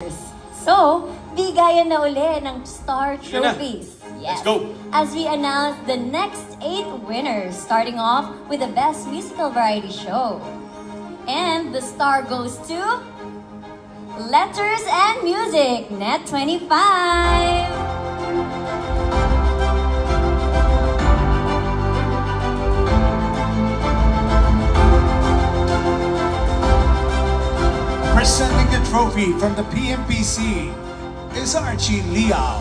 winners. So, bigayan na uli ng Star Trophies. Yes. Let's go! As we announce the next 8 winners, starting off with the Best Musical Variety Show. And the star goes to Letters and Music, Net 25. Presenting the trophy from the PMPC is Archie Liao.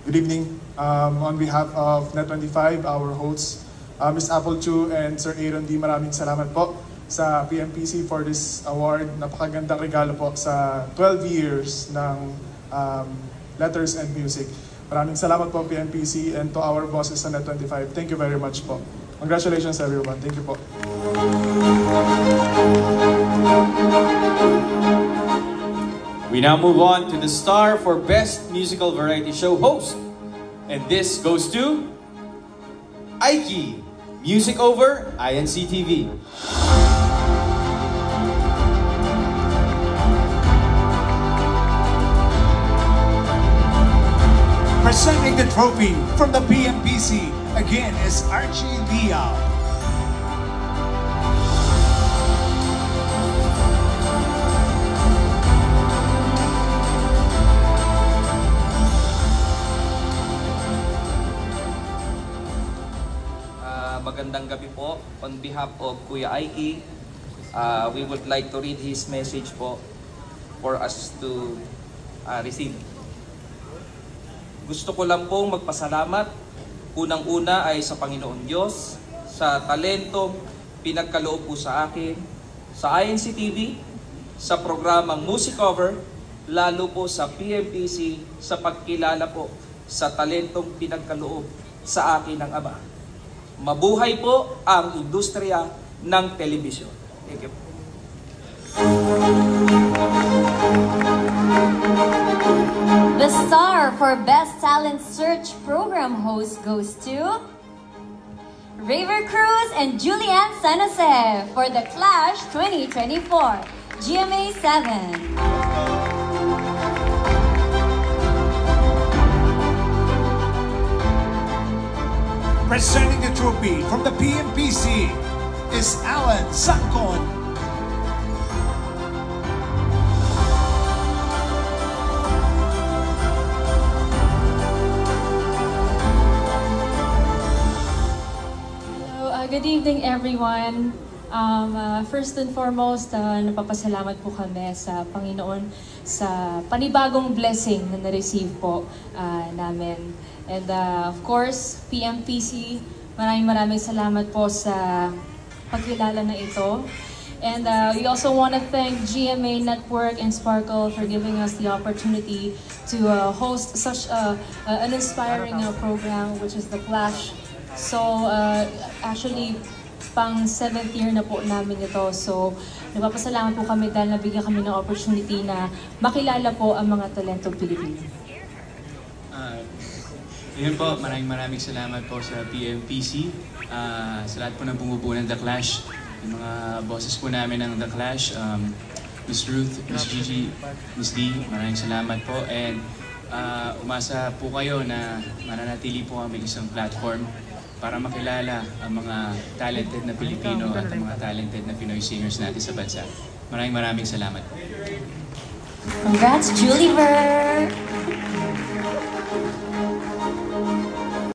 Good evening. On behalf of Net25, our hosts, Ms. Apple Chu and Sir Aaron D, maraming salamat po sa PMPC for this award. Napakagandang regalo po sa 12 years ng Letters and Music. Maraming salamat po PMPC and to our bosses sa Net25. Thank you very much po. Congratulations everyone. Thank you po. We now move on to the star for Best Musical Variety Show host. And this goes to Aiki, Music Over, INC TV. Presenting the trophy from the PMPC, again, is Archie Liao. Magandang gabi po. On behalf of Kuya Aiki, we would like to read his message po for us to receive. Gusto ko lang pong magpasalamat. Unang-una ay sa Panginoon Diyos, sa talentong pinagkaloob po sa akin, sa INC TV, sa programang Music Cover, lalo po sa PMPC, sa pagkilala po sa talentong pinagkaloob sa akin ng Ama. Mabuhay po ang industriya ng telebisyon. Thank you. The star for Best Talent Search Program host goes to Raver Cruz and Julianne San Jose for the Clash 2024, GMA 7. Presenting the trophy from the PMPC is Alan Sangkon. Good evening everyone. First and foremost, napapasalamat po kami sa Panginoon sa panibagong blessing na na-receive po namin. And of course, PMPC, maraming salamat po sa pagkilala na ito. And we also want to thank GMA Network and Sparkle for giving us the opportunity to host such an inspiring program, which is The Clash. So, actually, pang 7th year na po namin ito. So, nagpapasalamat po kami dahil nabigyan kami ng opportunity na makilala po ang mga talentong Pilipino. Yun po, maraming salamat po sa PMPC, sa lahat po ng bumubuo ng The Clash, yung mga bosses po namin ng The Clash, Miss Ruth, Miss Gigi, Miss D, maraming salamat po. And umasa po kayo na mananatili po kami isang platform para makilala ang mga talented na Pilipino at ang mga talented na Pinoy singers natin sa bansa. Maraming salamat po. Congrats, Julie Ver!